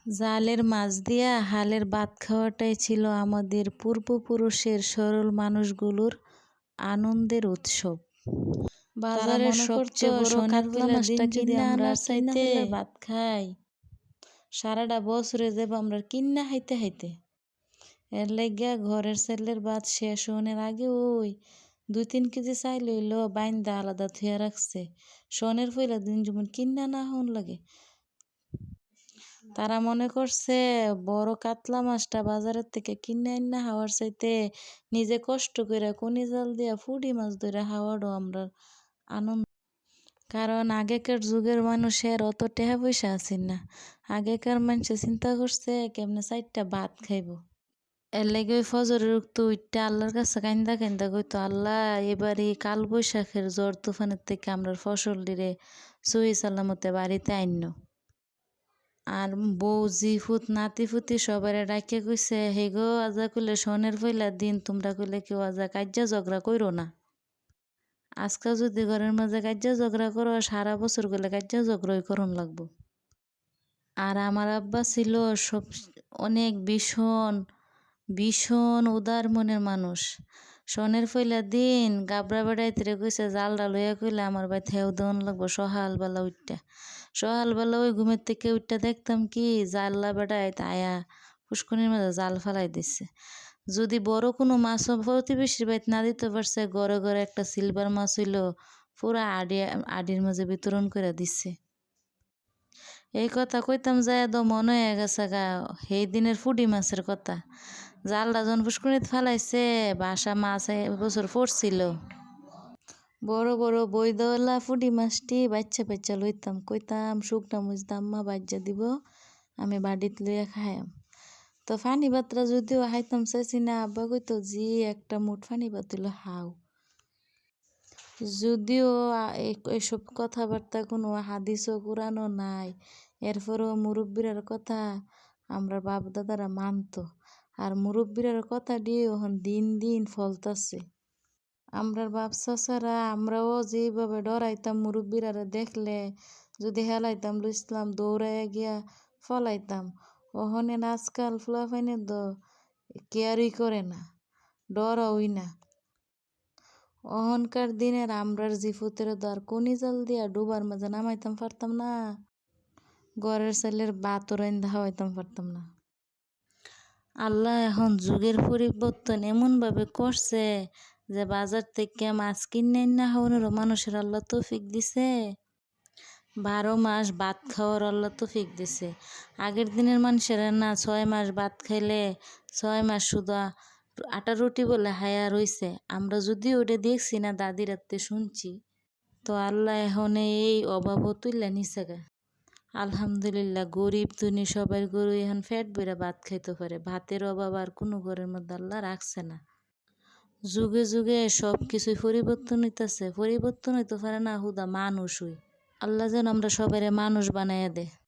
জালের মাছ দিয়া হালের ভাত খাওয়াটাই ছিল আমাদের পূর্বপুরুষের সরল মানুষগুলোর আনন্দের উৎসব। বাজারের সবচেয়ে বড় কাতলা মাছটা কিনা আনার চাইতে ভাত খাই সারাটা বছরে যাব আমরা কিন্না খাইতে খাইতে। এর লাগিয়া ঘরের ছেলের ভাত শেষ হওয়ার আগে ওই 2-3 কেজি চাইল হইল বাইন্দা আলাদা থুয়া রাখছে। সনের পয়লা দিন যেমন কিন্না না হন লাগে। তারা মনে করছে বড় কাতলা মাছটা বাজারের থেকে কিনে আইনা খাওয়ার চাইতে নিজে কষ্ট করে কোনি জাল দিয়া ফুডি মাছ ধরে খাওয়ারও আমরা আনন্দ। কারণ আগেকার যুগের মানুষের অত টাকা পয়সা আছিল না। আগেকার মানুষে চিন্তা করছে কেমনে 4টা ভাত খাইব। এর লাগে ওই ফজরের উঠতে উঠটা আল্লাহর কাছে কান্দা কান্দা কইতো, আল্লাহ এবারে কাল বৈশাখের ঝড় তুফানের থেকে আমরা ফসল দিরে সহি সালামতে বাড়িতে আইন। আর বউ জিফুত নাতি ফুতি সবারে ডাকে কইছে, হে গো আজা কইলে সনের পয়লা দিন তোমরা কইলে কেউ আজা কাজ্যা ঝগড়া কইরো না। আজকাল যদি ঘরের মাঝে কাজ্যা ঝগড়া করো সারা বছর গেলে কাজ্যা ঝগড়াই করন লাগবো। আর আমার আব্বা ছিল সব অনেক ভীষণ উদার মনের মানুষ। সনের পয়লা দিন গাবরা বেড়াইতে কইছে জালটা লইয়া কইলে আমার ভাই থেও দেওয়ান লাগবো সকালবেলা উঠটা। সকালবেলা ওই ঘুমের থেকে উঠটা দেখতাম কি জাল্লা বেড়াইত আয়া পুষ্কনির মাঝে জাল ফেলাই দিচ্ছে। যদি বড় কোনো মাছ প্রতিবেশীর বাড়িতে না দিতে পারছে ঘরে ঘরে একটা সিলভার মাছ হইল পুরা আডির মাঝে বিতরণ করে দিচ্ছে। এই কথা কইতাম যায় তো মনে হয়ে গেছে গা সেই দিনের ফুডি মাছের কথা। জালটা যখন পুষ্করিতে ফেলাইছে বাসা মাছ এবছর পড়ছিল। বড় বড় বইদওয়ালা ফুডি মাছটি বাচ্চা লইতাম, কইতাম শুকনা মুচ দাম্মা বাজ্যা দিব আমি বাড়িত লইয়া খাইয়াম। তো ফানি বাতরা যদিও খাইতাম চাইছি না, আব্বা কইতো জি একটা মুঠ ফানি ভাত হইলো হাও। যদিও এইসব কথাবার্তা কোনো হাদিসও কোরআনও নাই, এরপরও মুরব্বীরার কথা আমরা বাপ দাদারা মানতো। আর মুরব্বীরার কথা দিয়ে এখন দিন দিন ফলতাছে। আমরার বাপ চাচারা আমরাও যেভাবে ডরাইতাম মুরব্বীরারে দেখলে, যদি হেলাইতাম লইসলাম দৌড়াইয়া গিয়া ফলাইতাম। ওহনের আজকাল ফুলাফাইনে তো কেয়ারই করে না, ডরই না। অহনকার দিনের আমরার জিফুতের তো আর কোনি জাল দিয়া ডুবার মাঝে নামাইতাম পারতাম না, ঘরের ছেলের ভাতও রাইন্দা খাওয়াইতাম পারতাম না। আল্লাহ এখন যুগের পরিবর্তন এমনভাবে করছে যে বাজার থেকে মাছ কিনে না খাওয়ানোরও মানুষের আল্লাহ তৌফিক দিছে। 12 মাস ভাত খাওয়ার আল্লাহ তৌফিক দিছে। আগের দিনের মানুষেরা না 6 মাস ভাত খাইলে 6 মাস শুধু আটা রুটি বলে হায়া রইছে। আমরা যদি ওটা দেখছি না দাদি রাত্রে শুনছি, তো আল্লাহ এখন এই অভাবও তুইলা নিছে গা। আলহামদুলিল্লাহ গরিব ধনী সবার গরু এখন ফ্যাট বেড়া ভাত খাইতে পারে। ভাতের অভাব আর কোনো ঘরের মধ্যে আল্লাহ রাখছে না। যুগে যুগে সব কিছুই পরিবর্তন হইতেছে, পরিবর্তন হইতে পারে না হুদা মানুষই। আল্লাহ যেন আমরা সবাই মানুষ বানাইয়া দে।